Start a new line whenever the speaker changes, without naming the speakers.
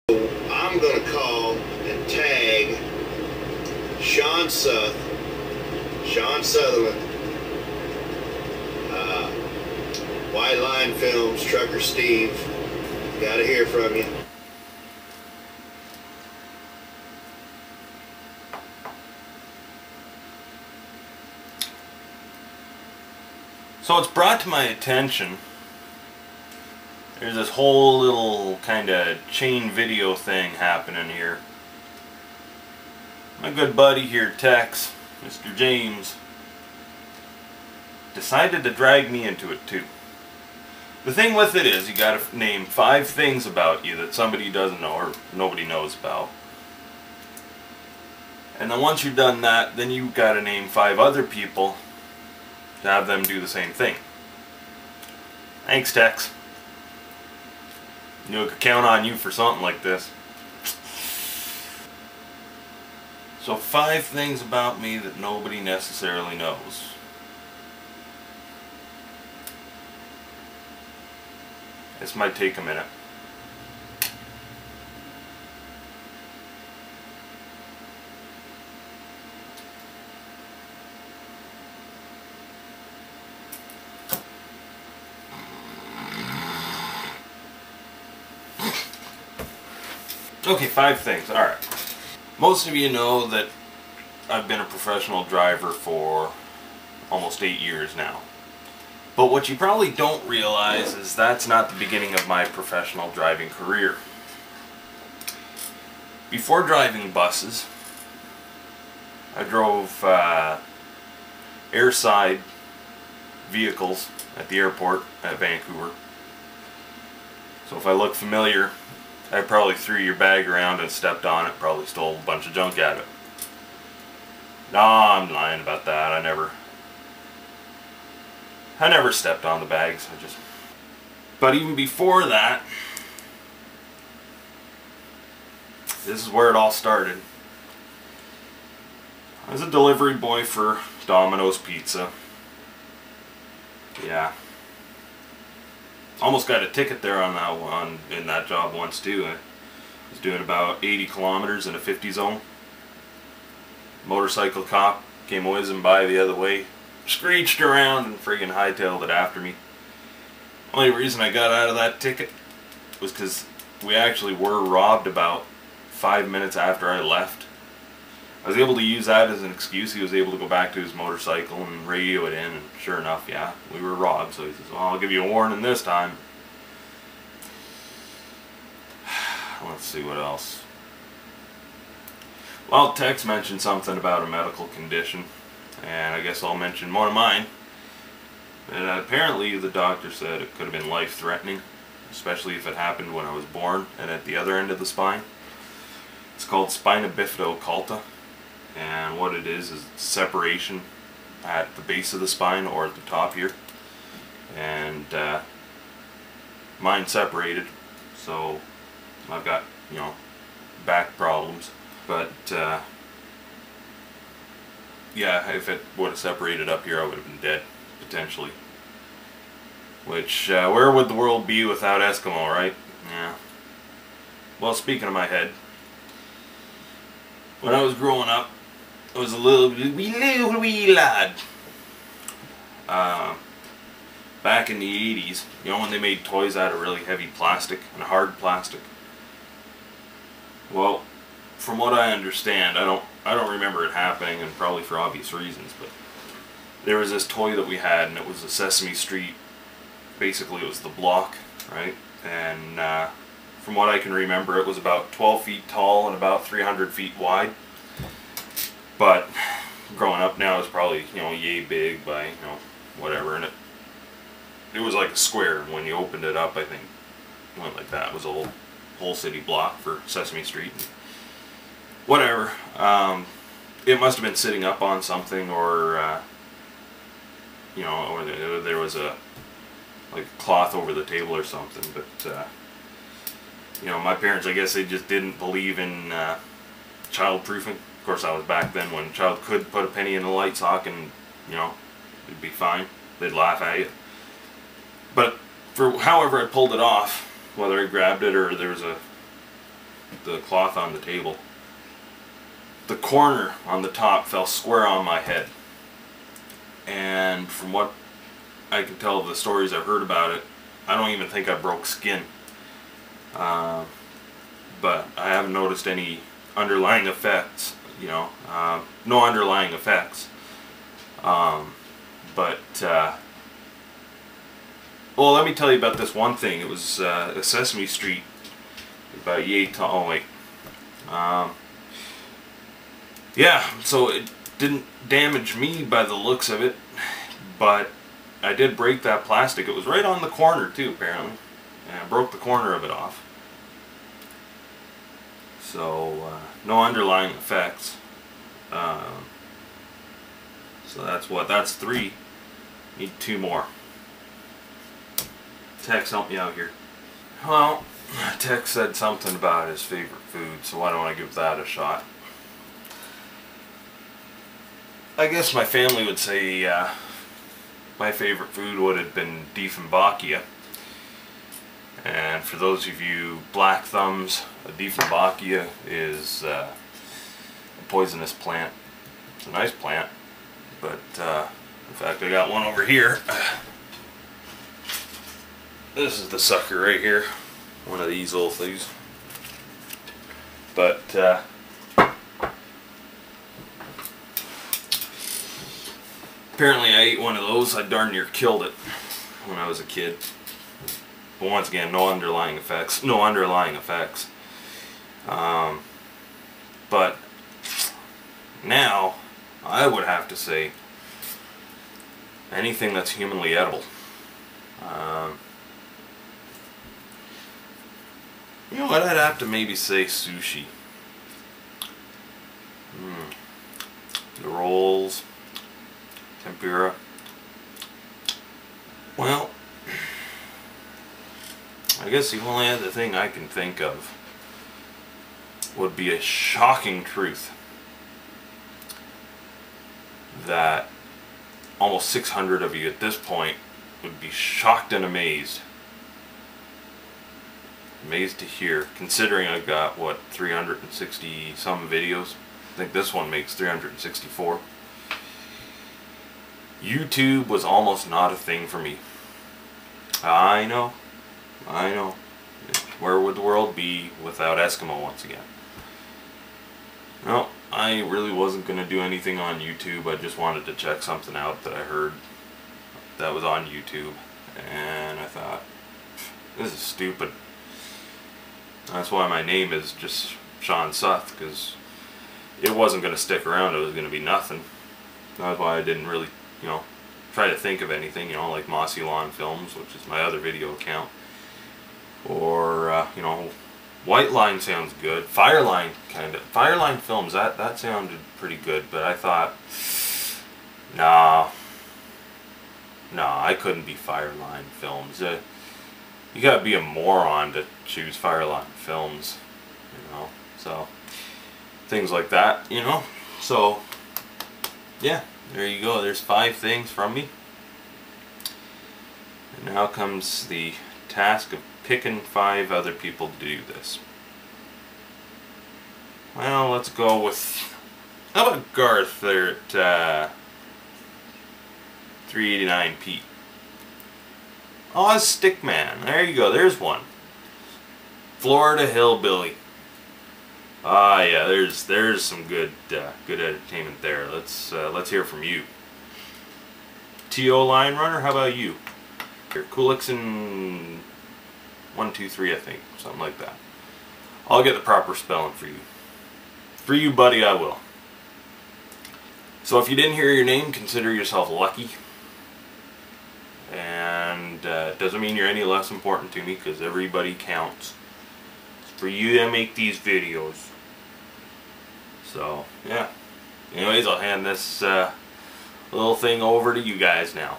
I'm going to call and tag Sean Sutherland, White Line Films, Trucker Steve. Got to hear from you.
So it's brought to my attention there's this whole little kind of chain video thing happening here. My good buddy here, Tex, Mr. James, decided to drag me into it too. The thing with it is you gotta name 5 things about you that somebody doesn't know or nobody knows about. And then once you've done that, then you gotta name 5 other people to have them do the same thing. Thanks, Tex. You know, I could count on you for something like this. So 5 things about me that nobody necessarily knows. This might take a minute. Okay, 5 things. Alright. Most of you know that I've been a professional driver for almost 8 years now. But what you probably don't realize is that's not the beginning of my professional driving career. Before driving buses, I drove airside vehicles at the airport at Vancouver. So if I look familiar, I probably threw your bag around and stepped on it, probably stole a bunch of junk out of it. No, I'm lying about that. I never stepped on the bags. But even before that, this is where it all started. I was a delivery boy for Domino's Pizza. Yeah. Almost got a ticket there on that one, in that job once too. I was doing about 80 kilometers in a 50 zone. Motorcycle cop came whizzing by the other way, screeched around and friggin' hightailed it after me. Only reason I got out of that ticket was because we actually were robbed about 5 minutes after I left. I was able to use that as an excuse. He was able to go back to his motorcycle and radio it in, and sure enough, yeah, we were robbed. So he says, well, I'll give you a warning this time. Let's see what else. Well, Tex mentioned something about a medical condition, and I guess I'll mention one of mine. And apparently the doctor said it could have been life-threatening, especially if it happened when I was born and at the other end of the spine. It's called spina bifida occulta. And what it is separation at the base of the spine or at the top here. And mine separated, so I've got, you know, back problems. But yeah, if it would have separated up here, I would have been dead, potentially. Which, where would the world be without Eskimo, right? Yeah. Well, speaking of my head, when I was growing up, I was a little wee lad. Back in the 80s, you know, when they made toys out of really heavy plastic and hard plastic. Well, from what I understand, I don't remember it happening, and probably for obvious reasons, but there was this toy that we had, and it was a Sesame Street. Basically, it was the block, right? And from what I can remember, it was about 12 feet tall and about 300 feet wide. But growing up now, it's probably, you know, yay big by, you know, whatever, and it was like a square, and when you opened it up, I think it went like that. It was a whole city block for Sesame Street. And whatever. It must have been sitting up on something, or you know, or there was a like cloth over the table or something. But you know, my parents, I guess they just didn't believe in child-proofing. Of course, I was back then when a child could put a penny in a light socket and, you know, it'd be fine. They'd laugh at you. But for however I pulled it off, whether I grabbed it or there was a the cloth on the table. The corner on the top fell square on my head. And from what I can tell of the stories I've heard about it, I don't even think I broke skin. But I haven't noticed any underlying effects, you know, no underlying effects. Well, let me tell you about this one thing. It was a Sesame Street, about yay tall. Oh wait, yeah. So it didn't damage me by the looks of it, but I did break that plastic. It was right on the corner too, apparently, and I broke the corner of it off. So no underlying effects. So that's 3. Need 2 more. Tex, help me out here. Well, Tex said something about his favorite food, so why don't I give that a shot? I guess my family would say my favorite food would have been Dieffenbachia. And for those of you black thumbs, a Dieffenbachia is a poisonous plant. It's a nice plant, but in fact I got one over here. This is the sucker right here, one of these little things. But apparently I ate one of those. I darn near killed it when I was a kid. But once again, no underlying effects. No underlying effects. But now I would have to say anything that's humanly edible. You know what? I'd have to maybe say sushi. The rolls, tempura. Well, I guess the only other thing I can think of would be a shocking truth that almost 600 of you at this point would be shocked and amazed. Amazed to hear, considering I've got, what, 360 some videos. I think this one makes 364. YouTube was almost not a thing for me. I know. Where would the world be without Eskimo once again? No, I really wasn't going to do anything on YouTube. I just wanted to check something out that I heard that was on YouTube. And I thought, this is stupid. That's why my name is just Sean Suth, because it wasn't going to stick around. It was going to be nothing. That's why I didn't really, you know, try to think of anything, you know, like Mossy Lawn Films, which is my other video account. Or, you know, White Line sounds good. Fireline, kind of. Fireline Films, that sounded pretty good, but I thought, nah, I couldn't be Fireline Films. You gotta be a moron to choose Fireline Films, you know, so things like that, you know. So yeah, there you go. There's 5 things from me, and now comes the task of picking 5 other people to do this. Well, let's go with, how about Garth there at 389 Pete. Ozstickman, there you go, there's one. Florida Hillbilly. Ah, yeah, there's some good entertainment there. Let's hear from you. TOLinner, how about you? Here, Coolixon 123, I think, something like that. I'll get the proper spelling for you. For you, buddy, I will. So if you didn't hear your name, consider yourself lucky. And it doesn't mean you're any less important to me, because everybody counts. It's for you to make these videos. So, yeah. Anyways, I'll hand this little thing over to you guys now.